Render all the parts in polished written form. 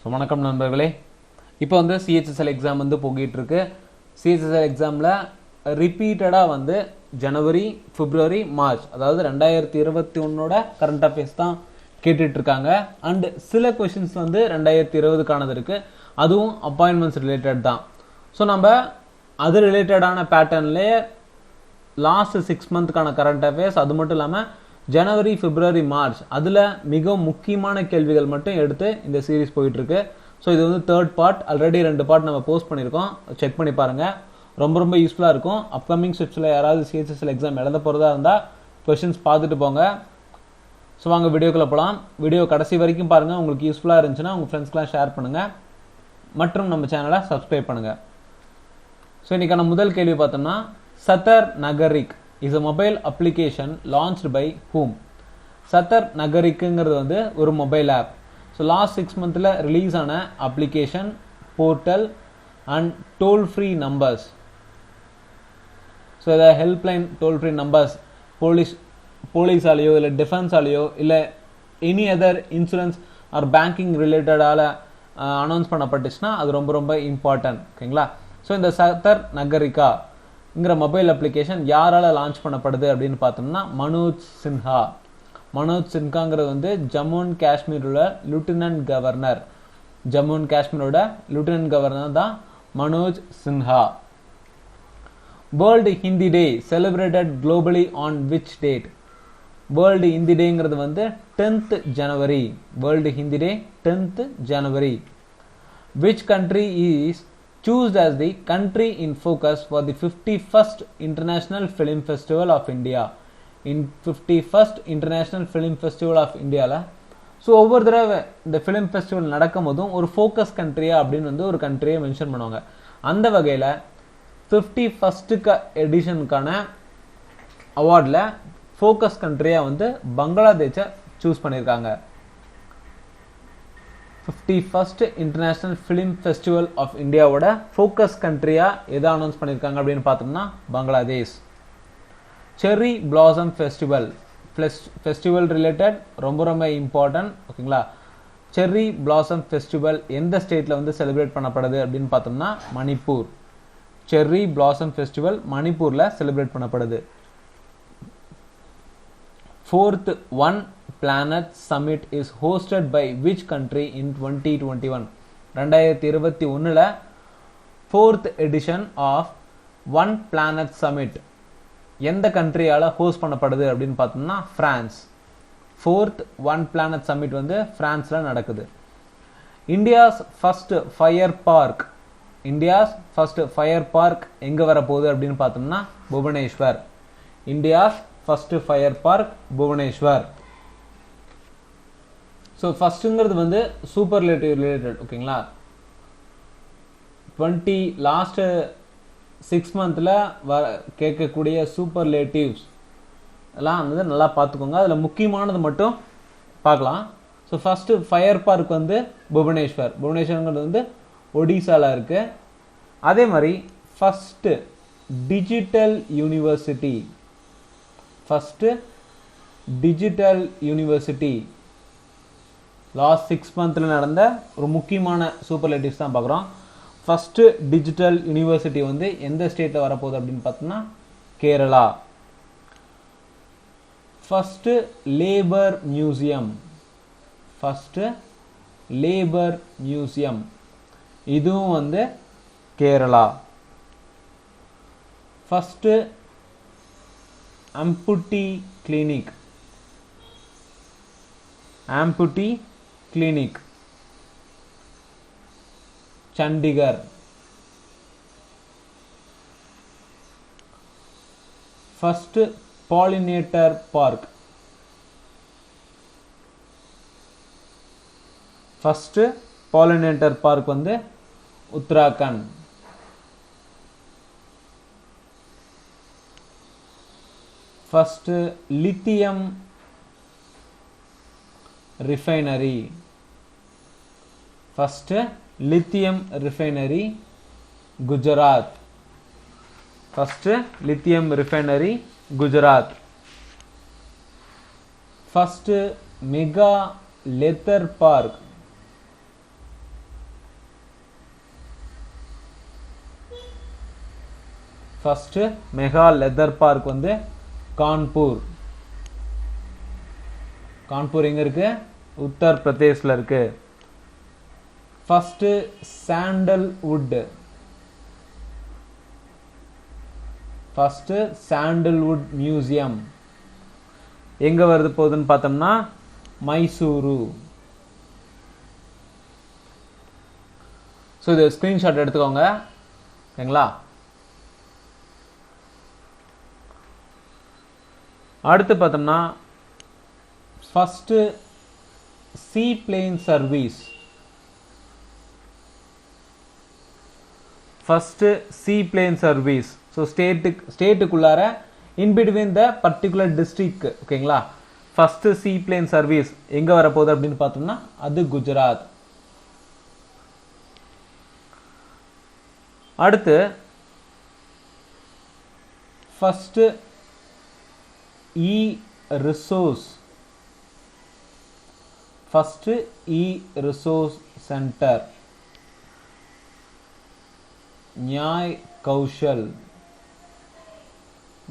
So வணக்கம் நண்பர்களே. இப்போ வந்து சிஹெச்எஸ்எல் எக்ஸாம் வந்து போகிட்டு இருக்கு. சிஹெச்எஸ்எல் எக்ஸாமில் ரிப்பீட்டடாக வந்து ஜனவரி, பிப்ரவரி, மார்ச், அதாவது 2021 கரண்ட் அஃபேர்ஸ் தான் கேட்டுட்ருக்காங்க. அண்டு சில கொஷின்ஸ் வந்து 2020க்கானது இருக்குது. அதுவும் அப்பாயின்மெண்ட்ஸ் ரிலேட்டட் தான். ஸோ நம்ம அது ரிலேட்டடான பேட்டர்ன்லேயே லாஸ்ட் 6 மந்த்துக்கான கரண்ட் அஃபேர்ஸ், அது மட்டும் இல்லாமல் ஜனவரி, பிப்ரவரி, மார்ச் அதில் மிக முக்கியமான கேள்விகள் மட்டும் எடுத்து இந்த சீரீஸ் போயிட்டுருக்கு. ஸோ இது வந்து 3rd பார்ட். ஆல்ரெடி 2 பார்ட் நம்ம போஸ்ட் பண்ணியிருக்கோம். செக் பண்ணி பாருங்கள். ரொம்ப யூஸ்ஃபுல்லாக இருக்கும். அப்கமிங் ஸ்டெப்ஸில் யாராவது சிஹெச்எஸ்எல் எக்ஸாம் எழுத போகிறதா இருந்தால் கொஷின்ஸ் பார்த்துட்டு போங்க. ஸோ வாங்க வீடியோக்குள்ளே போகலாம். வீடியோ கடைசி வரைக்கும் பாருங்கள். உங்களுக்கு யூஸ்ஃபுல்லாக இருந்துச்சுன்னா உங்கள் ஃப்ரெண்ட்ஸ்க்கெலாம் ஷேர் பண்ணுங்கள் மற்றும் நம்ம சேனலை சப்ஸ்கிரைப் பண்ணுங்கள். ஸோ இன்றைக்கான முதல் கேள்வி பார்த்தோம்னா, Satark Nagrik is a mobile application launched by whom? Satark நகரிக்குங்கிறது வந்து ஒரு மொபைல் ஆப். ஸோ லாஸ்ட் 6 மந்தில் ரிலீஸ் ஆன application, portal and toll free numbers. So இதை ஹெல்ப்லைன் டோல் ஃப்ரீ நம்பர்ஸ் போலீஸாலேயோ இல்லை டிஃபென்ஸாலேயோ இல்லை any other insurance or banking ரிலேட்டடால் அனௌன்ஸ் பண்ணப்பட்டுச்சுன்னா அது ரொம்ப இம்பார்ட்டன்ட். ஓகேங்களா? ஸோ இந்த சத்தர் நகரிக்காங்கிற மொபைல் அப்ளிகேஷன் யாரால் லான்ச் பண்ணப்படுது அப்படின்னு பார்த்தோம்னா மனோஜ் சின்ஹா. மனோஜ் சின்ஹாங்கிறது வந்து ஜம்மு அண்ட் காஷ்மீரோட லெப்டினன்ட் கவர்னர். ஜம்மு அண்ட் காஷ்மீரோட லெப்டினன்ட் கவர்னர் தான் Manoj Sinha. World Hindi day celebrated globally on which date? World Hindi டேங்கிறது வந்து 10th January. World Hindi day 10th January. Which country is chosen as the country in focus for the 51st International Film Festival of India? In 51st International Film Festival of Indiaல so ஒவ்வொரு தடவை இந்த film festival நடக்கும் போதும் ஒரு focus கண்ட்ரியா அப்படின்னு வந்து ஒரு கண்ட்ரியை மென்ஷன் பண்ணுவாங்க. அந்த வகையில் 51st எடிஷனுக்கான அவார்டில் ஃபோக்கஸ் கண்ட்ரியாக வந்து பங்களாதேஷை சூஸ் பண்ணியிருக்காங்க. 51st international film festival of இந்தியாவோட ஃபோக்கஸ் கண்ட்ரியாக எதை அனௌன்ஸ் பண்ணியிருக்காங்க அப்படின்னு பார்த்தோம்னா Bangladesh. Cherry blossom festival related ரொம்ப இம்பார்ட்டன்ட். ஓகேங்களா? செர்ரி பிளாசம் ஃபெஸ்டிவல் எந்த ஸ்டேட்டில் வந்து செலிப்ரேட் பண்ணப்படுது அப்படின்னு பார்த்தோம்னா மணிப்பூர். செர்ரி பிளாசம் ஃபெஸ்டிவல் மணிப்பூரில் செலிப்ரேட் பண்ணப்படுது. 4th One Planet Summit is hosted by which country in 2021? 2021 4th edition of One Planet Summit எந்த கண்ட்ரியால் ஹோஸ்ட் பண்ணப்படுது அப்படின்னு பார்த்தோம்னா France. 4th One Planet Summit வந்து பிரான்ஸில் நடக்குது. India's first fire park. India's first fire park எங்கே வரப்போகுது அப்படின்னு பார்த்தோம்னா Bhubaneswar. India's first fire park Bhubaneswar. So ஃபர்ஸ்ட்டுங்கிறது வந்து சூப்பர்லேட்டிவ் ரிலேட்டட். ஓகேங்களா? லாஸ்ட் 6 மந்தில் கேட்கக்கூடிய சூப்பர்லேட்டிவ்ஸ் எல்லாம் வந்து நல்லா பார்த்துக்கோங்க. அதில் முக்கியமானது மட்டும் பார்க்கலாம். ஸோ ஃபர்ஸ்ட் ஃபயர் பார்க் வந்து புவனேஸ்வர். புவனேஸ்வர்ங்கிறது வந்து ஒடிசாவில் இருக்குது. அதே மாதிரி first digital university. First digital university last 6 மந்தில் நடந்த ஒரு முக்கியமான சூப்பர்லேட்டிவ்ஸ் தான் பார்க்குறோம். ஃபர்ஸ்ட் டிஜிட்டல் யூனிவர்சிட்டி வந்து எந்த ஸ்டேட்டில் வரப்போகுது அப்படின்னு பார்த்தோம்னா Kerala. First labour museum. First labour museum இதுவும் வந்து Kerala. First amputee clinic. amputee clinic Chandigarh. first pollinator park. first pollinator park வந்து Uttarakhand. first lithium refinery. first lithium refinery Gujarat. first lithium refinery Gujarat. first mega leather park. First mega leather park வந்து கான்பூர். கான்பூர் எங்க இருக்கு? உத்தர் பிரதேஷ்ல இருக்கு. First sandalwood. First sandalwood museum எங்க வருது போகுதுன்னு பார்த்தோம்னா Mysuru. So இது ஸ்கிரீன்ஷாட் எடுத்துக்கோங்க, ஓகேங்களா? அடுத்து பார்த்தோம்னா first sea plane service. First sea plane service. So ஸ்டேட்டுக்குள்ளார in between the particular district, ஓகேங்களா? ஃபர்ஸ்ட் சீ பிளேன் சர்வீஸ் எங்க வரப்போகுது அப்படின்னு பார்த்தோம்னா அது குஜராத். அடுத்து first e resource. First e resource centre Nyay Kaushal.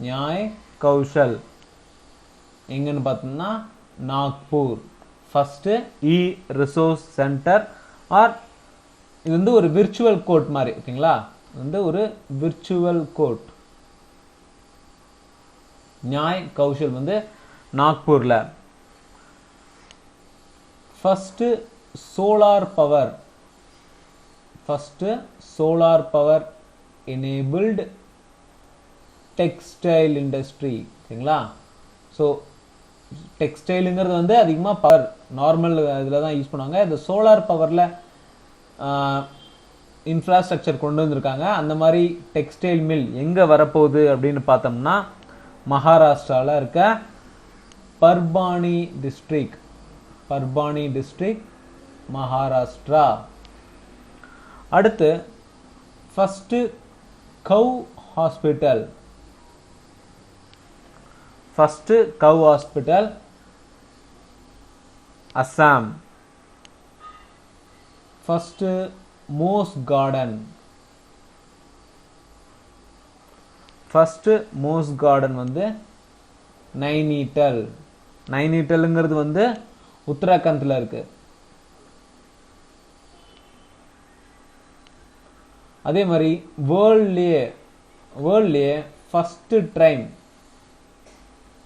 Nyay Kaushal எங்கன்னு பார்த்தோம்னா Nagpur. First e resource centre or இது வந்து ஒரு விர்ச்சுவல் கோர்ட் மாதிரி, ஓகேங்களா? இது வந்து ஒரு விர்ச்சுவல் கோர்ட். நியாய் கௌஷல் வந்து நாக்பூர்ல. First solar power. First solar power enabled textile industry, ஓகேங்களா? ஸோ டெக்ஸ்டைலுங்கிறது வந்து அதிகமாக பவர் நார்மல் இதில் தான் யூஸ் பண்ணுவாங்க. இந்த சோலார் பவரில் இன்ஃப்ராஸ்ட்ரக்சர் கொண்டு வந்திருக்காங்க. அந்த மாதிரி டெக்ஸ்டைல் மில் எங்கே வரப்போகுது அப்படின்னு பார்த்தோம்னா மகாராஷ்டிராவில் இருக்க பர்பானி டிஸ்ட்ரிக்ட். பர்பானி டிஸ்ட்ரிக்ட் மகாராஷ்டிரா. அடுத்து first cow hospital. First cow hospital Assam. First moss garden. First moss garden வந்து நைனிட்டல். நைனிட்டல்ங்கிறது வந்து உத்தராகண்ட்ல இருக்கு. அதே மாதிரி வேர்ல்ட்லயே ஃபர்ஸ்ட்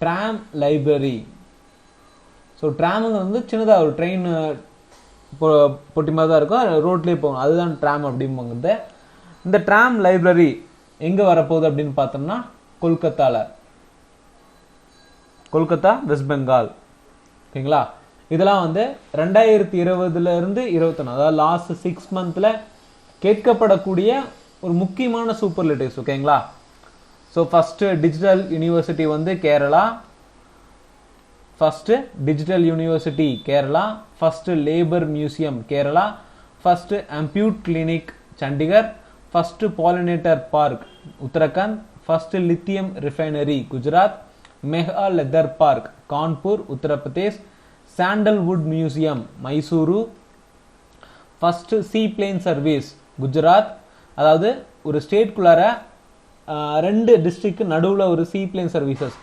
ட்ராம் லைப்ரரி. ஸோ ட்ராமுங்கிறது வந்து சின்னதாக ஒரு ட்ரெயின் பொட்டி மாதிரி தான் இருக்கும், ரோட்லேயே போகும், அதுதான் ட்ராம் அப்படிங்குறது. இந்த ட்ராம் லைப்ரரி எங்கே வரப்போகுது அப்படின்னு பார்த்தோம்னா கொல்கத்தாவில். கொல்கத்தா, வெஸ்ட் பெங்கால், ஓகேங்களா? இதெல்லாம் வந்து 2020 21, அதாவது லாஸ்ட் 6 மந்த்ல கேட்கப்படக்கூடிய ஒரு முக்கியமான சூப்பர்லேட்டிவ்ஸ், ஓகேங்களா? ஸோ ஃபர்ஸ்ட் டிஜிட்டல் யூனிவர்சிட்டி வந்து Kerala. First digital university Kerala. First labour museum Kerala. First amputee clinic Chandigarh. First pollinator park Uttarakhand. First lithium refinery Gujarat. Mega leather park Kanpur Uttar Pradesh. Sandalwood museum Mysuru. First sea plane service Gujarat. அதாவது ஒரு ஸ்டேட்குள்ளார 2 டிஸ்ட்ரிக்ட் நடுவில் ஒரு சீ plane services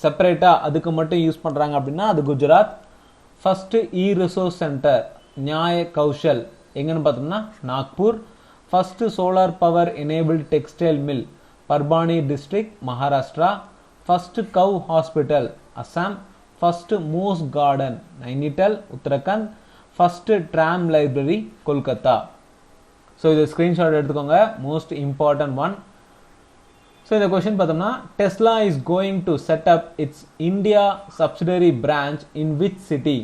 செப்பரேட்டா அதுக்கு மட்டும் use பண்றாங்க அப்படின்னா அது Gujarat. First e resource centre Nyaya Kaushal எங்கன்னு பார்த்தோம்னா Nagpur. First solar power enabled textile mill Parbhani district Maharashtra. First cow hospital Assam. First moss garden Nainital Uttarakhand. First tram library Kolkata. So இது ஸ்கிரீன்ஷாட் எடுத்துக்கோங்க, மோஸ்ட் இம்பார்ட்டன்ட் ஒன். ஸோ இந்த கொஸ்டின் பார்த்தோம்னா Tesla is going to set up its India subsidiary branch in which city.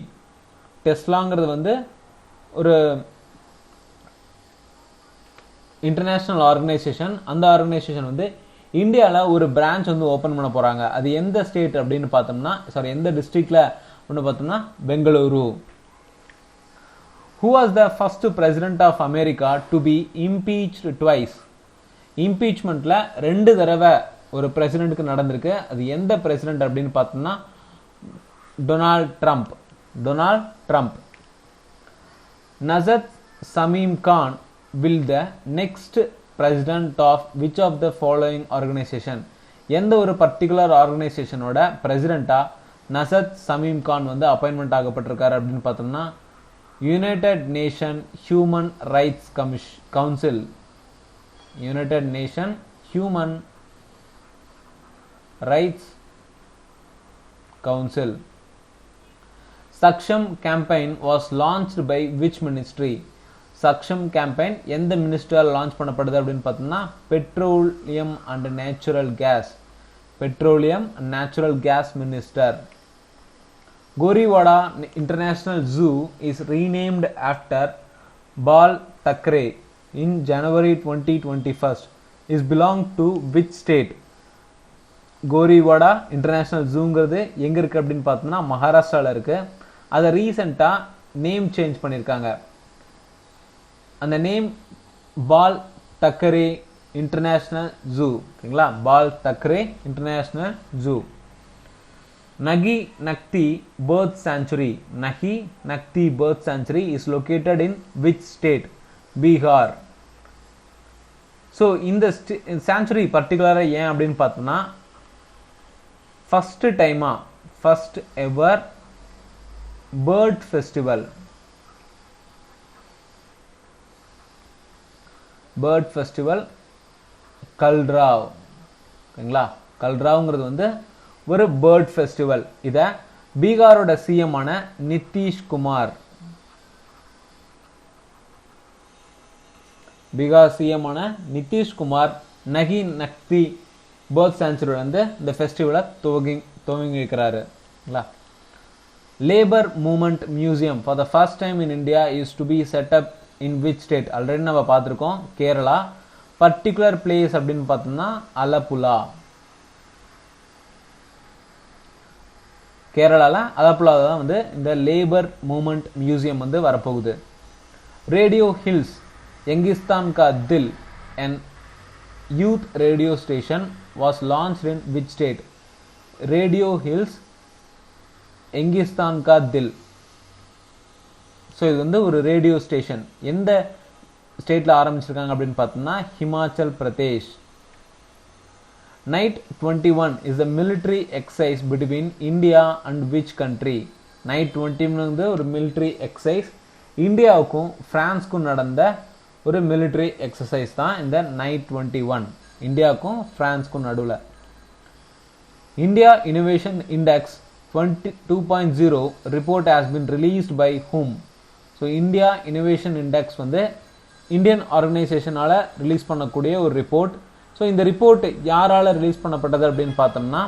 டெஸ்லாங்கிறது வந்து ஒரு international organisation. அந்த organisation வந்து இந்தியாவில் ஒரு பிரான்ச் வந்து ஓப்பன் பண்ண போகிறாங்க. அது எந்த ஸ்டேட் அப்படின்னு பார்த்தோம்னா எந்த டிஸ்ட்ரிக்டில் ஒன்று பார்த்தோம்னா Bengaluru. Who was the first president of America to be impeached twice? இம்பீச்மெண்ட்ல 2 தடவை ஒரு பிரசிடென்ட்க்கு நடந்திருக்கு. அது எந்த பிரசிடென்ட் அப்படின்னு பார்த்தோம்னா Donald Trump. Nazhat Shameem Khan will the next president of which of the following organization? எந்த ஒரு பர்டிகுலர் ஆர்கனைசேஷனோட பிரசிடென்ட்டா நசத் சமீம் கான் வந்து அப்பாயின்மெண்ட் ஆகப்பட்டிருக்காரு அப்படின்னு பார்த்தோம்னா United Nation Human Rights Council. United Nation Human Rights Council. Saksham campaign was launched by which ministry? Saksham campaign எந்த மினிஸ்டரால் லான்ச் பண்ணப்படுது அப்படின்னு பார்த்தோம்னா petroleum and natural gas. Petroleum and natural gas minister. Gorewada international zoo is renamed after Bal Thackeray in January 2021. Is belong to which state? Gorewada international ஜூங்கிறது எங்கே இருக்குது அப்படின்னு பார்த்தோம்னா மகாராஷ்டிராவில் இருக்குது. அதை ரீசெண்டாக நேம் சேஞ்ச் பண்ணியிருக்காங்க. அந்த நேம் பால் தக்கரே இன்டர்நேஷனல் ஜூ. ஓகேங்களா, பால் தக்கரே இன்டர்நேஷனல் ஜூ. நகி Nakti bird sanctuary. Nagi Nakti bird sanctuary is located in which state? Bihar. So இந்த சாங்சுரி பர்டிகுலராக ஏன் அப்படின்னு பார்த்தோம்னா first ever bird festival. Bird festival Kalrav. ஓகேங்களா, கல்ராவ்ங்கிறது வந்து ஒரு பேர்ட் ஃபெஸ்டிவல். இதை பீகாரோட சிஎம் ஆன நிதிஷ்குமார், பீகார் சிஎம் ஆன நிதிஷ்குமார் நகி நக்தி பேர்த் சாங்சுரி வந்து இந்த ஃபெஸ்டிவலை துவங்கி வைக்கிறாரு. Labour movement museum for the first time in India is to be set up in which state? Already நம்ம பார்த்துருக்கோம், கேரளா. பர்டிகுலர் பிளேஸ் அப்படின்னு பார்த்தோம்னா அலப்புழா. கேரளாவில் அலப்புழாவில் தான் வந்து இந்த லேபர் மூமெண்ட் மியூசியம் வந்து வரப்போகுது. Radio hills Youngistan ka Dil and youth radio station was launched in which state? Radio hills Youngistan ka Dil. So இது வந்து ஒரு ரேடியோ ஸ்டேஷன். எந்த ஸ்டேட்டில் ஆரம்பிச்சிருக்காங்க அப்படின்னு பார்த்தோம்னா Himachal Pradesh. Night 21 is the military exercise between India and which country? Night 21 ஒரு மிலிட்ரி எக்ஸசைஸ் இந்தியாவுக்கும் பிரான்ஸ்க்கும் நடந்த ஒரு மிலிட்ரி எக்ஸசைஸ் தான் இந்த நைட் 21. இந்தியாவுக்கும் பிரான்ஸ்க்கும் நடுவில். India innovation index 2.0 report has been released by whom? So India innovation index வந்து இந்தியன் ஆர்கனைசேஷனால் ரிலீஸ் பண்ணக்கூடிய ஒரு ரிப்போர்ட். ஸோ இந்த ரிப்போர்ட் யாரால் ரிலீஸ் பண்ணப்பட்டது அப்படின்னு பார்த்தோம்னா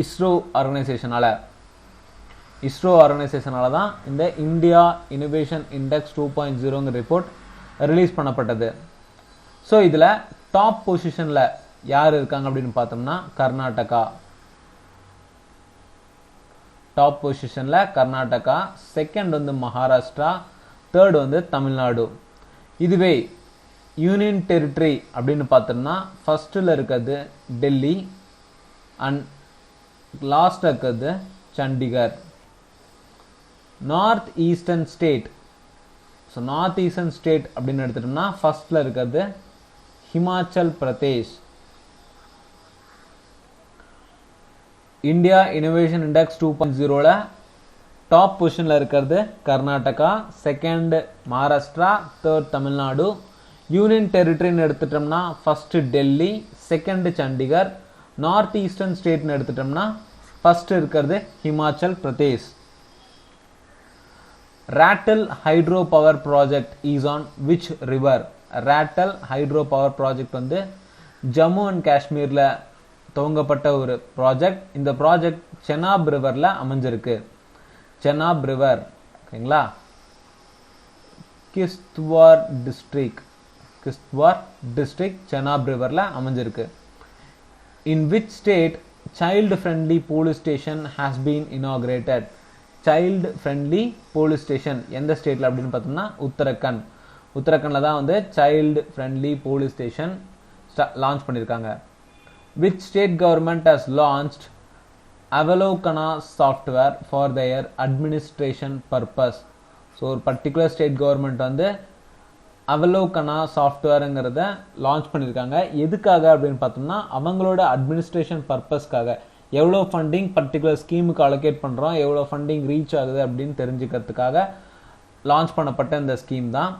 இஸ்ரோ ஆர்கனைசேஷனால். இஸ்ரோ ஆர்கனைசேஷனால் தான் இந்த இந்தியா இனோவேஷன் இண்டெக்ஸ் 2.0ங்கிற ரிப்போர்ட் ரிலீஸ் பண்ணப்பட்டது. ஸோ இதில் டாப் பொசிஷனில் யார் இருக்காங்க அப்படின்னு பார்த்தோம்னா கர்நாடகா. டாப் பொசிஷனில் கர்நாடகா, செகண்ட் வந்து மகாராஷ்டிரா, தேர்ட் வந்து தமிழ்நாடு. இதுவே யூனியன் டெரிட்டரி அப்படின்னு பார்த்தோம்னா ஃபர்ஸ்ட்டில் இருக்கிறது டெல்லி அண்ட் லாஸ்ட் இருக்கிறது Chandigarh. North eastern state. So north eastern state அப்படின்னு எடுத்துட்டோம்னா ஃபர்ஸ்ட்டில் இருக்கிறது Himachal Pradesh. India innovation index 2.0ல டாப் பொசிஷனில் இருக்கிறது Karnataka, second Maharashtra, third Tamil Nadu. Union டெரிட்டரின்னு எடுத்துட்டோம்னா first Delhi, second Chandigarh. North eastern ஸ்டேட்னு எடுத்துட்டோம்னா ஃபர்ஸ்ட் இருக்கிறது Himachal Pradesh. Ratle hydro power project is on which river? Ratle hydro power project வந்து ஜம்மு அண்ட் காஷ்மீரில் துவங்கப்பட்ட ஒரு ப்ராஜெக்ட். இந்த ப்ராஜெக்ட் செனாப் ரிவரில் அமைஞ்சிருக்கு. செனாப் ரிவர், ஓகேங்களா, கிஸ்த்வார் டிஸ்ட்ரிக்ட் செனாப் ரிவரில் அமைஞ்சிருக்கு. இன் which state child friendly police station has been inaugurated? Child friendly police station எந்த ஸ்டேட்டில் அப்படின்னு பார்த்தோம்னா உத்தரகண்ட். உத்தரகண்டில் தான் வந்து child friendly police station launch பண்ணியிருக்காங்க. Which state government has launched Avalokana software for their administration purpose? So ஒரு particular state government வந்து அவலோகனா சாஃப்ட்வேருங்கிறத launch பண்ணியிருக்காங்க. எதுக்காக அப்படின்னு பார்த்தோம்னா அவங்களோட அட்மினிஸ்ட்ரேஷன் பர்பஸ்க்காக எவ்வளோ ஃபண்டிங் பர்டிகுலர் ஸ்கீமுக்கு அலோகேட் பண்ணுறோம், எவ்வளோ ஃபண்டிங் ரீச் ஆகுது அப்படின்னு தெரிஞ்சுக்கிறதுக்காக லான்ச் பண்ணப்பட்ட இந்த ஸ்கீம் தான்.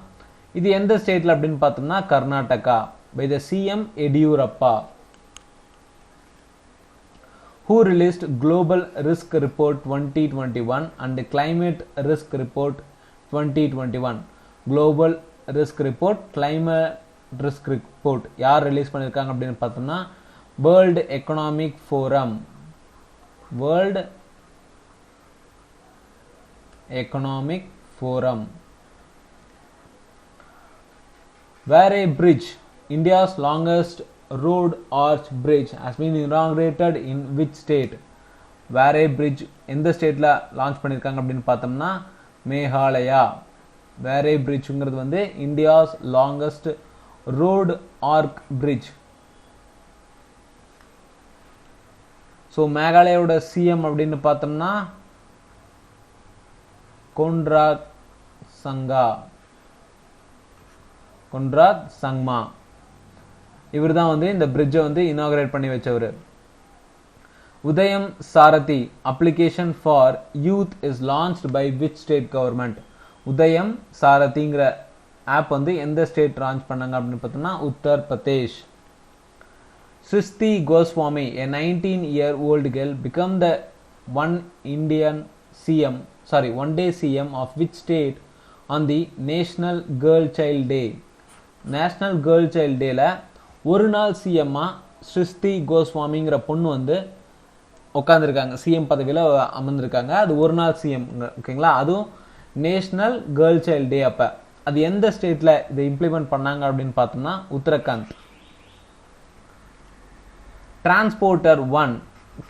இது எந்த ஸ்டேட்டில் அப்படின்னு பார்த்தோம்னா Karnataka by the CM Yediyurappa, who released Global Risk Report 2021 and Climate Risk Report 2021. Global Risk Report, Climate Risk Report யார் ரிலீஸ் பண்ணியிருக்காங்க அப்படின்னு பார்த்தோம்னா world economic forum, world economic forum. Vare Bridge, India's longest road arch bridge, has been inaugurated in which state? Vare Bridge எந்த ஸ்டேட்ல launch பண்ணிருக்காங்க அப்படின்னு பார்த்தோம்னா Meghalaya. Vare Bridgeங்கிறது வந்து India's longest road arch bridge. So மேகாலயோட சிஎம் அப்படின்னு பார்த்தோம்னா கொன்ராட் சங்மா. இவர் தான் வந்து இந்த பிரிட்ஜை வந்து இனாகரேட் பண்ணி வச்சவர். Udayam Sarathi application for youth is launched by which state government? Udayam சாரதிங்கிற ஆப் வந்து எந்த ஸ்டேட் லான்ச் பண்ணாங்க அப்படின்னு பார்த்தோம்னா Uttar Pradesh. Srishti Goswami, a 19-year-old girl, became the one day CM of which state on the National Girl Child Day? National Girl Child Dayல ஒரு நாள் சிஎம்மா ஸ்ருஷ்டி கோஸ்வாமிங்கிற பொண்ணு வந்து உட்காந்துருக்காங்க, சிஎம் பதவியில் அமர்ந்திருக்காங்க. அது ஒரு நாள் சிஎம், ஓகேங்களா? அதுவும் நேஷ்னல் கேர்ள் சைல்டு டே. அப்போ அது எந்த ஸ்டேட்டில் இதை இம்ப்ளிமெண்ட் பண்ணாங்க அப்படின்னு பார்த்தோம்னா Uttarakhand. Transporter 1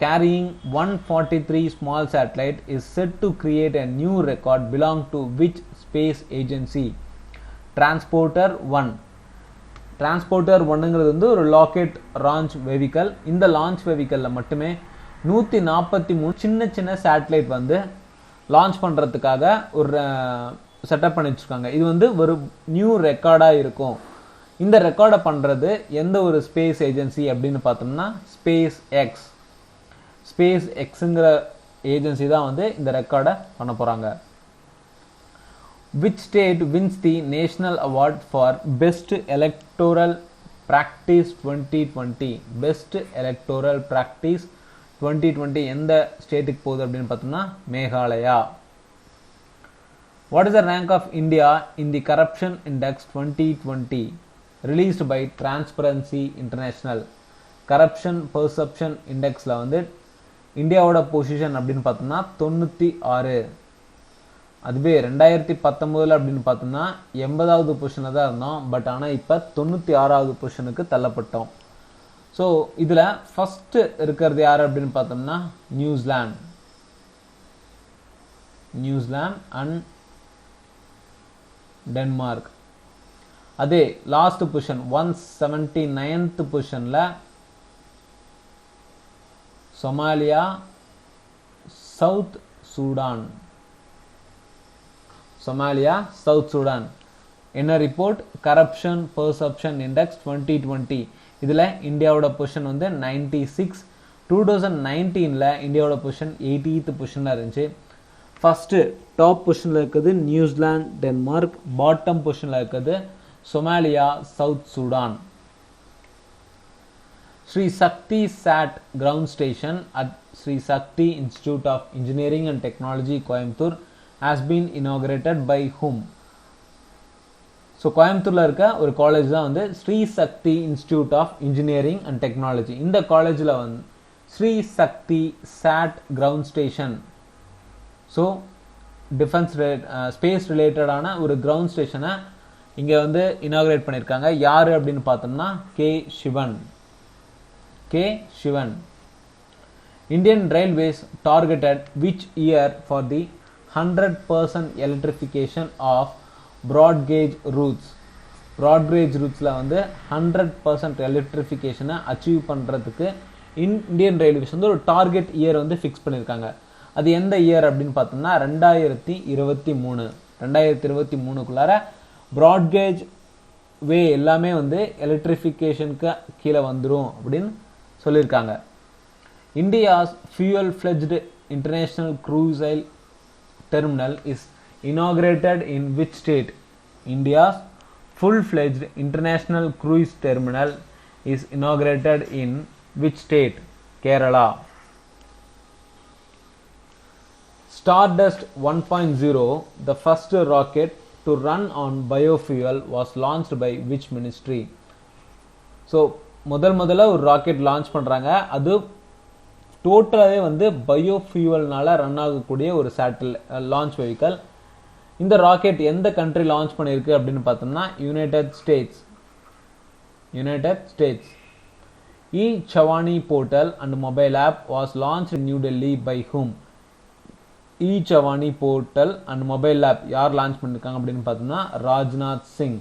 carrying 143 small satellite is said to create a new record belong to which space agency? Transporter 1 1ங்கிறது வந்து ஒரு லாக்கெட் லான்ச் வெஹிக்கல். இந்த லான்ச் வெஹிக்கலில் மட்டுமே 143 சின்ன சின்ன சேட்டலைட் வந்து லான்ச் பண்ணுறதுக்காக ஒரு செட்டப் பண்ணி வச்சுருக்காங்க. இது வந்து ஒரு நியூ ரெக்கார்டாக இருக்கும். இந்த ரெக்கார்டை பண்ணுறது எந்த ஒரு ஸ்பேஸ் ஏஜென்சி அப்படின்னு பார்த்தோம்னா ஸ்பேஸ் எக்ஸுங்கிற ஏஜென்சி தான் வந்து இந்த ரெக்கார்டை பண்ண போகிறாங்க. Which state wins the National Award for Best Electoral Practice 2020? Best Electoral Practice 2020 எந்த ஸ்டேட்டுக்கு போகுது அப்படின்னு பார்த்தோம்னா Meghalaya. What is the rank of India in the Corruption Index 2020 released by Transparency International? Corruption perception இண்டெக்ஸில் வந்து இந்தியாவோட பொசிஷன் அப்படின்னு பார்த்தோம்னா 96. அதுவே 2019 அப்படின்னு பார்த்தோம்னா 80வது பொசிஷனில் தான் இருந்தோம். பட் ஆனால் இப்போ 96வது பொசிஷனுக்கு தள்ளப்பட்டோம். ஸோ இதில் ஃபஸ்ட்டு இருக்கிறது யார் அப்படின்னு பார்த்தோம்னா நியூசிலாந்து அண்ட் டென்மார்க். அதே லாஸ்ட் பொசிஷன் 179th பொசிஷனில் சொமாலியா, சவுத் சூடான். என்ன ரிப்போர்ட்? Corruption perception index 2020. இதில் இந்தியாவோட பொசிஷன் வந்து 96. 2019ல் இந்தியாவோட பொசிஷன் 80th பொசிஷனாக இருந்துச்சு. ஃபஸ்ட்டு டாப் பொசிஷனில் இருக்குது நியூசிலாந்து, டென்மார்க். பாட்டம் பொசிஷனில் இருக்குது Somalia, south Sudan. Sri Sakti Sat ground station at Sri Sakti Institute of Engineering and Technology, Coimbatore, has been inaugurated by whom? So கோயம்புத்தூரில் இருக்க ஒரு காலேஜ் தான் வந்து Sri Sakthi institute of engineering and technology. இந்த காலேஜில் வந்து Sri Sakthi sat ground station, so defence space ரிலேட்டடான ஒரு கிரவுண்ட் ஸ்டேஷனை இங்கே வந்து இனாகரேட் பண்ணியிருக்காங்க. யார் அப்படின்னு பார்த்தோம்னா K Sivan. Indian Railways targeted which year for the 100% electrification of broad gauge routes? broad gauge routeல வந்து 100% எலக்ட்ரிஃபிகேஷனை அச்சீவ் பண்ணுறதுக்கு இந்தியன் ரயில்வேஸ் வந்து ஒரு டார்கெட் இயர் வந்து ஃபிக்ஸ் பண்ணியிருக்காங்க. அது எந்த இயர் அப்படின்னு பார்த்தோம்னா 2023. 2023க்குள்ளார ப்ராட்கேஜ் வே எல்லாமே வந்து எலக்ட்ரிஃபிகேஷனுக்கு கீழே வந்துடும் அப்படின்னு சொல்லியிருக்காங்க. India's fuel fledged international cruise oil terminal is inaugurated in which state? India's full-fledged international cruise terminal is inaugurated in which state? Kerala. Stardust 1.0, the first rocket to run on biofuel, was launched by which ministry? So முதல்ல ஒரு rocket launch பண்றாங்க. அது டோட்டலாகவே வந்து பயோஃபியூவல்னால run ஆகக்கூடிய ஒரு launch vehicle. இந்த rocket எந்த கண்ட்ரி லான்ச் பண்ணியிருக்கு அப்படின்னு பார்த்தோம்னா United states. E-Chawani portal and mobile app was launched in New Delhi by whom? E-Chawani portal and mobile app யார் லான்ச் பண்ணிருக்காங்க அப்படின்னு பார்த்தோம்னா Rajnath Singh.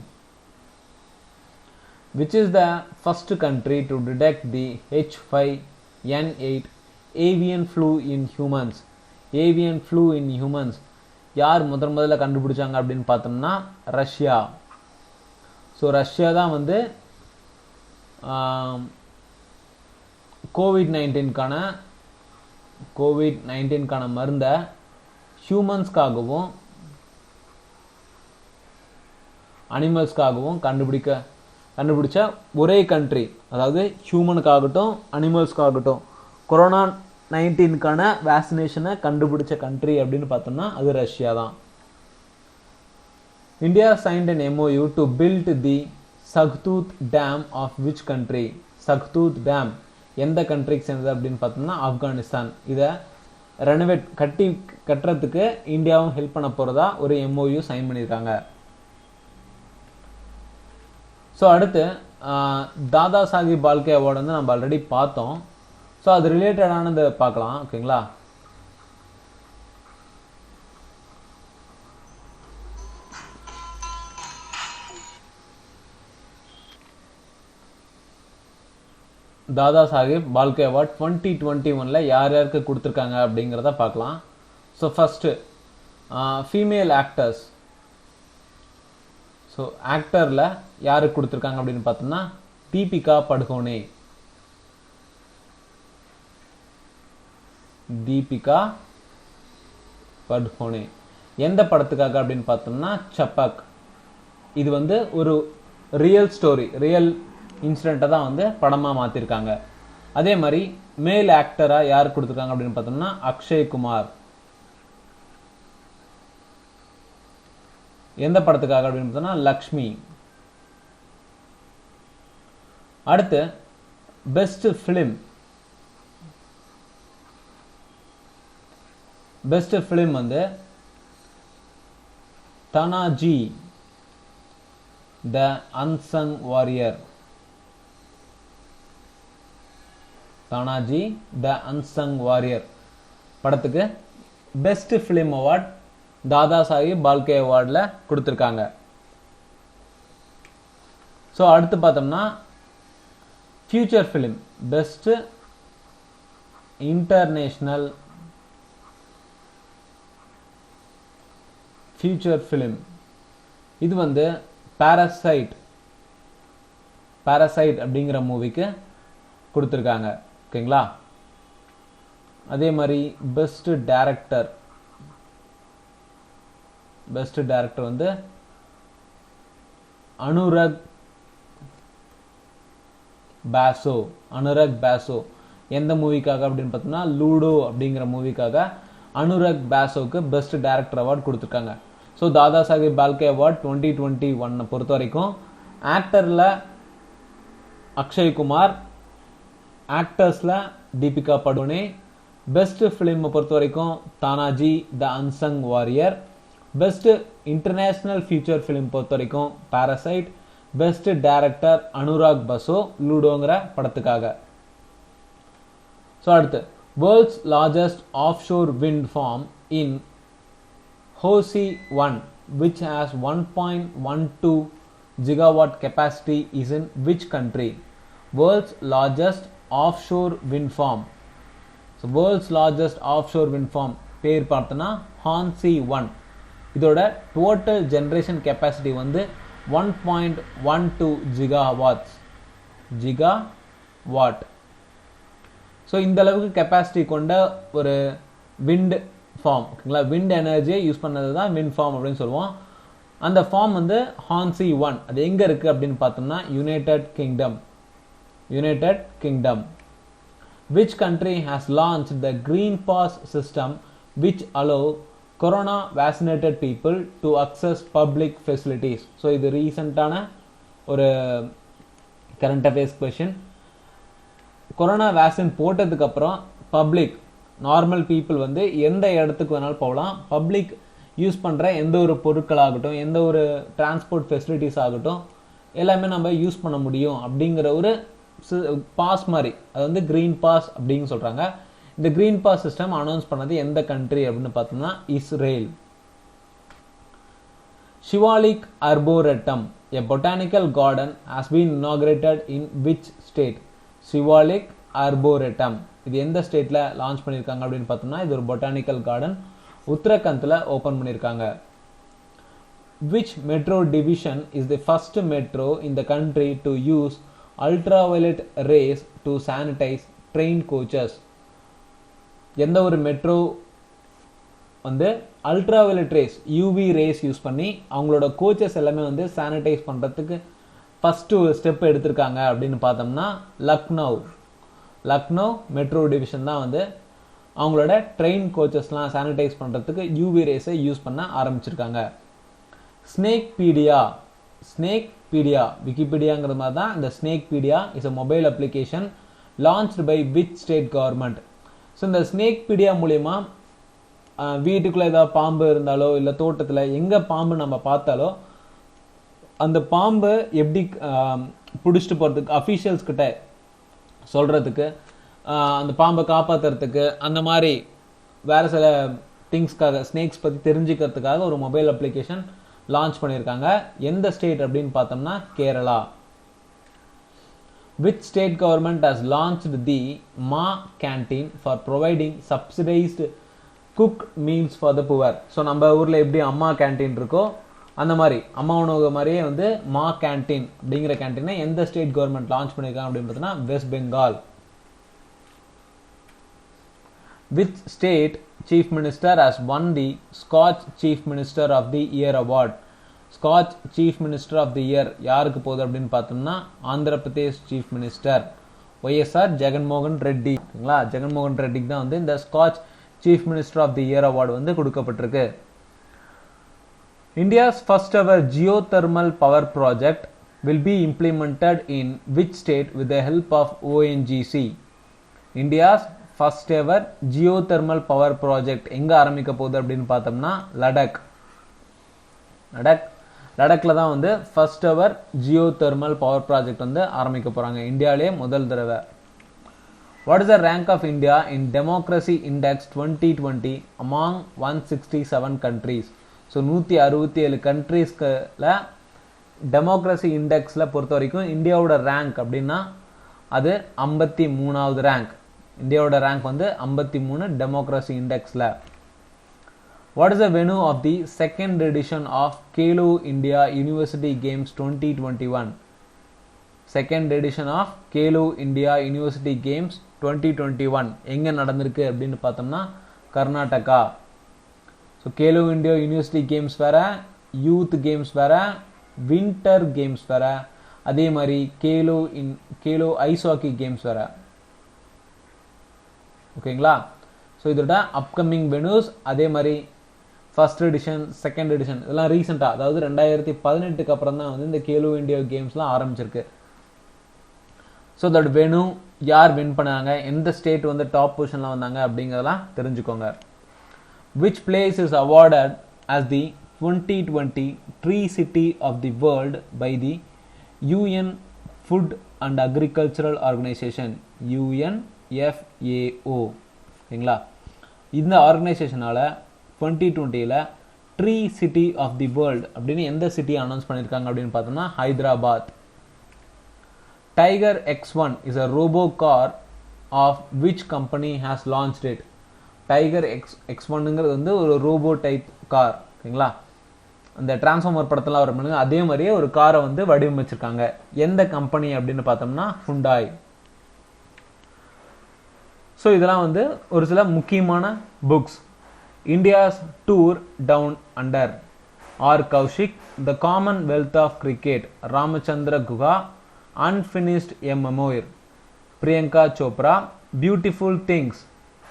Which is the first country to detect the H5N8 avian flu in humans? Avian flu in humans யார் முதல்ல கண்டுபிடிச்சாங்க அப்படின்னு பார்த்தோம்னா Russia. So Russia தான் வந்து கோவிட்-19க்கான மருந்தை ஹியூமன்ஸ்க்காகவும் அனிமல்ஸ்க்காகவும் கண்டுபிடிச்ச ஒரே கண்ட்ரி. அதாவது ஹியூமனுக்காகட்டும் அனிமல்ஸ்க்காகட்டும் கொரோனா 19க்கான வேக்சினேஷனை கண்டுபிடிச்ச கண்ட்ரி அப்படின்னு பார்த்தோம்னா அது ரஷ்யா தான். India signed an MOU to build the Saghtooth Dam of which country? Saghtooth Dam எந்த கண்ட்ரிக்கு சேர்ந்தது அப்படின்னு பார்த்தோம்னா ஆப்கானிஸ்தான். இதை கட்டுறதுக்கு இந்தியாவும் ஹெல்ப் பண்ண போறதா ஒரு MOU சைன் பண்ணியிருக்காங்க. ஸோ அடுத்து தாதா சாஹிப் பால்கே அவார்டு வந்து நம்ம ஆல்ரெடி பார்த்தோம். ஸோ அது ரிலேட்டடானது பார்க்கலாம். ஓகேங்களா? தாதா சாஹிப் பால்கே அவார்ட் 2021 யார் யாருக்கு கொடுத்துருக்காங்க அப்படிங்கிறத பார்க்கலாம். So first female actors. So ஆக்டரில் யாருக்கு கொடுத்துருக்காங்க அப்படின்னு பார்த்தோம்னா தீபிகா படுகோனே. எந்த படத்துக்காக அப்படின்னு பார்த்தோம்னா சப்பக். இது வந்து ஒரு ரியல் ஸ்டோரி, ரியல் இன்சிடென்ட்டை தான் வந்து படமாக மாற்றிருக்காங்க. அதே மாதிரி மேல் ஆக்டராக யார் கொடுத்துருக்காங்க அப்படின்னு பார்த்தோம்னா அக்ஷய் குமார். எந்த படத்துக்காக அப்படின்னு பார்த்தோம்னா லக்ஷ்மி. அடுத்து பெஸ்ட் ஃபிலிம் வந்து தானாஜி the unsung warrior. தானாஜி the unsung warrior படத்துக்கு பெஸ்ட் ஃபிலிம் அவார்ட் தாதா சாஹிப் பால்கே அவார்டில் கொடுத்துருக்காங்க. ஸோ அடுத்து பார்த்தோம்னா future film best international feature film. இது வந்து பாராசைட் அப்படிங்கிற மூவிக்கு கொடுத்துருக்காங்க. ஓகேங்களா? அதே மாதிரி பெஸ்ட் டைரக்டர் வந்து அனுராக் பாசோ. எந்த மூவிக்காக அப்படின்னு பார்த்தோம்னா லூடோ அப்படிங்கிற மூவிக்காக அனுராக் பாசோவுக்கு பெஸ்ட் டைரக்டர் அவார்டு கொடுத்துருக்காங்க. ஸோ தாதா சாஹிப் பால்கே அவார்ட் 2021 பொறுத்த வரைக்கும் ஆக்டரில் அக்ஷய்குமார், ஆக்டர்ஸில் தீபிகா படுகோனே, பெஸ்ட் ஃபிலிமை பொறுத்த வரைக்கும் Tanhaji the unsung warrior, best international feature film பொறுத்த வரைக்கும் Parasite, best director Anurag Basu லூடோங்கிற படத்துக்காக. ஸோ அடுத்து world's largest offshore wind farm in Hosi 1 which has 1.12 gigawatt capacity is in which country? World's largest offshore wind farm. So world's largest offshore wind farm பேர் பார்த்தோன்னா Hornsea 1. இதோட total generation capacity வந்து 1.12 gigawatt. So இந்த அளவுக்கு capacity கொண்ட ஒரு wind form, ஓகேங்களா, wind எனர்ஜியை யூஸ் பண்ணது தான் விண்ட் ஃபார்ம் அப்படின்னு சொல்லுவோம். அந்த ஃபார்ம் வந்து ஹார்ன்சி 1, அது எங்கே இருக்குது அப்படின்னு பார்த்தோம்னா United kingdom. Which country has launched the Green Pass system which allow corona vaccinated people to access public facilities? So இது ரீசெண்டான ஒரு current affairs question. Corona vaccine போட்டதுக்கு அப்புறம் பப்ளிக் நார்மல் பீப்புள் வந்து எந்த இடத்துக்கு வேணாலும் போகலாம். பப்ளிக் யூஸ் பண்ணுற எந்த ஒரு பொருட்களாகட்டும், எந்த ஒரு டிரான்ஸ்போர்ட் ஃபெசிலிட்டிஸ் ஆகட்டும், எல்லாமே நம்ம யூஸ் பண்ண முடியும் அப்படிங்கிற ஒரு பாஸ் மாதிரி, அது வந்து கிரீன் பாஸ் அப்படின்னு சொல்கிறாங்க. இந்த கிரீன் பாஸ் சிஸ்டம் அனௌன்ஸ் பண்ணது எந்த கண்ட்ரி அப்படின்னு பார்த்தோம்னா Israel. Shivalik Arboretum, a botanical garden, has been inaugurated in which state? Shivalik Arboretum, இது எந்த ஸ்டேட்டில் லான்ச் பண்ணியிருக்காங்க அப்படின்னு பார்த்தோம்னா இது ஒரு பொட்டானிக்கல் கார்டன் உத்தரகண்டில் ஓப்பன் பண்ணியிருக்காங்க. Which metro division is the first metro in the country to use ultraviolet rays to sanitize train coaches? எந்த ஒரு மெட்ரோ வந்து ultraviolet race, UV rays use பண்ணி அவங்களோட கோச்சஸ் எல்லாமே வந்து சானிடைஸ் பண்ணுறதுக்கு ஃபஸ்ட்டு ஸ்டெப் எடுத்திருக்காங்க அப்படின்னு பார்த்தோம்னா லக்னோ மெட்ரோ டிவிஷன் தான் வந்து அவங்களோட ட்ரெயின் கோச்சஸ்லாம் சானிடைஸ் பண்ணுறதுக்கு யூவி ரேஸை யூஸ் பண்ண ஆரம்பிச்சிருக்காங்க. ஸ்னேக்பீடியா விக்கிபீடியாங்கிற மாதிரி தான் இந்த Snakepedia is a mobile application launched by which state government? So இந்த ஸ்னேக்பீடியா மூலயமா வீட்டுக்குள்ளே ஏதாவது பாம்பு இருந்தாலோ இல்லை தோட்டத்தில் எங்கே பாம்பு நம்ம பார்த்தாலோ அந்த பாம்பை எப்படி பிடிச்சிட்டு போகிறதுக்கு அஃபீஷியல்ஸ் கிட்ட சொல்கிறதுக்கு, அந்த பாம்பை காப்பாற்றுறதுக்கு, அந்த மாதிரி வேறு சில திங்ஸ்க்காக ஸ்னேக்ஸ் பற்றி தெரிஞ்சுக்கிறதுக்காக ஒரு மொபைல் அப்ளிகேஷன் லான்ச் பண்ணியிருக்காங்க. எந்த ஸ்டேட் அப்படின்னு பார்த்தோம்னா Kerala. Which state government has launched the Ma Canteen for providing subsidized cooked meals for the poor? So நம்ம ஊரில் எப்படி அம்மா கேன்டீன் இருக்கோ அந்த மாதிரி அம்மா உணவு மாதிரியே வந்து மா கேன்டீன் அப்படிங்கிற கேன்டீனை எந்த ஸ்டேட் கவர்மெண்ட் லான்ச் பண்ணியிருக்காங்க அப்படின்னு பார்த்தீங்கன்னா west Bengal. Which state chief minister has won the Scotch Chief Minister of the Year award? Scotch chief minister of the year யாருக்கு போகுது அப்படின்னு பார்த்தோம்னா ஆந்திர பிரதேஷ் சீஃப் மினிஸ்டர் ஒய்எஸ்ஆர் ஜெகன்மோகன் ரெட்டி. ஓகேங்களா, ஜெகன்மோகன் ரெட்டிக்கு தான் வந்து இந்த Scotch chief minister of the year award வந்து கொடுக்கப்பட்டிருக்கு. India's first ever geothermal power project will be implemented in which state with the help of ONGC? India's first ever geothermal power project எங்கே ஆரம்பிக்க போகுது அப்படின்னு பார்த்தோம்னா லடாக்ல தான் வந்து first ever Jio thermal power project வந்து ஆரம்பிக்க போகிறாங்க, இந்தியாவிலே முதல் தடவை. What is the rank of India in democracy index 2020 among 167 countries? So 167 கண்ட்ரீஸ்ல டெமோக்ரஸி இண்டெக்ஸில் பொறுத்த வரைக்கும் இந்தியாவோட ரேங்க் அப்படின்னா அது 53வது ரேங்க். இந்தியாவோட ரேங்க் வந்து 53 democracy இண்டெக்ஸில். What is the venue of the second edition of Khelo India University Games 2021? Second edition of Khelo India University Games 2021 எங்கே நடந்திருக்கு அப்படின்னு பார்த்தோம்னா Karnataka. So Khelo India university games வேற, யூத் கேம்ஸ் வேற, வின்டர் கேம்ஸ் வேற, அதே மாதிரி கேலோ ஐஸ் ஹாக்கி கேம்ஸ் வேற. ஓகேங்களா, ஸோ இதோட அப்கமிங் வென்யூஸ் அதே மாதிரி ஃபர்ஸ்ட் எடிஷன் செகண்ட் எடிஷன் இதெல்லாம் ரீசெண்டாக, அதாவது 2018 அப்புறம் தான் வந்து இந்த கேலோ இந்தியா கேம்ஸ்லாம் ஆரம்பிச்சிருக்கு. ஸோ அதோட வெனு, யார் வின் பண்ணாங்க, எந்த ஸ்டேட் வந்து டாப் பொசிஷனில் வந்தாங்க அப்படிங்கிறதெல்லாம் தெரிஞ்சுக்கோங்க. Which place is awarded as the 2020 tree city of the world by the UN food and agricultural organization UNFAO. ஓகேங்களா, இந்த ஆர்கனைசேஷனால் 2020 tree city of the world அப்படின்னு எந்த சிட்டியை அனௌன்ஸ் பண்ணியிருக்காங்க அப்படின்னு பார்த்தோம்னா Hyderabad. Tiger X1 is a robo car of which company has launched it? Tiger X1ங்கிறது வந்து ஒரு ரோபோ டைப் கார். ஓகேங்களா, அந்த டிரான்ஸ்ஃபார்மர் படத்தெல்லாம் வர பண்ணுங்க அதே மாதிரியே ஒரு காரை வந்து வடிவமைச்சிருக்காங்க. எந்த கம்பெனி அப்படின்னு பார்த்தோம்னா ஹுண்டாய். ஸோ இதெல்லாம் வந்து ஒரு சில முக்கியமான books. India's tour down under, R Kaushik. The commonwealth of cricket, Ramachandra Guha. Unfinished a memoir, Priyanka Chopra. Beautiful things,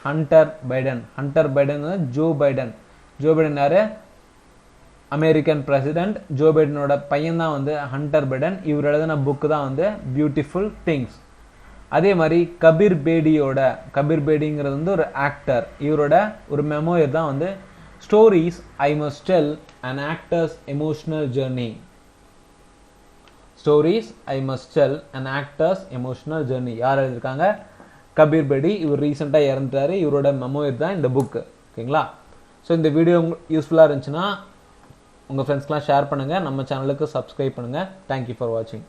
Hunter Biden. Hunter Biden Joe Biden. Joe Biden யாரு? American president. ஜோ பைடனோட பையன் தான் வந்து ஹண்டர் பைடன். இவர் எழுதின புக்கு தான் வந்து பியூட்டிஃபுல் திங்ஸ். அதே மாதிரி கபீர் பேடியோட, கபீர் பேடிங்கிறது வந்து ஒரு ஆக்டர், இவரோட ஒரு மெமோயர் தான் வந்து stories I must del an actors emotional journey. Stories I must del an actors emotional journey. யார் எழுதியிருக்காங்க? கபீர் பேடி. இவர் ரீசெண்டாக இறந்துட்டாரு. இவரோட மெமோயர் தான் இந்த புக்கு. ஓகேங்களா? ஸோ இந்த வீடியோ யூஸ்ஃபுல்லாக இருந்துச்சுன்னா உங்கள் ஃப்ரெண்ட்ஸ்க்கெலாம் ஷேர் பண்ணுங்கள். நம்ம சேனலுக்கு சப்ஸ்கிரைப் பண்ணுங்கள். தேங்க்யூ ஃபார் வாட்சிங்.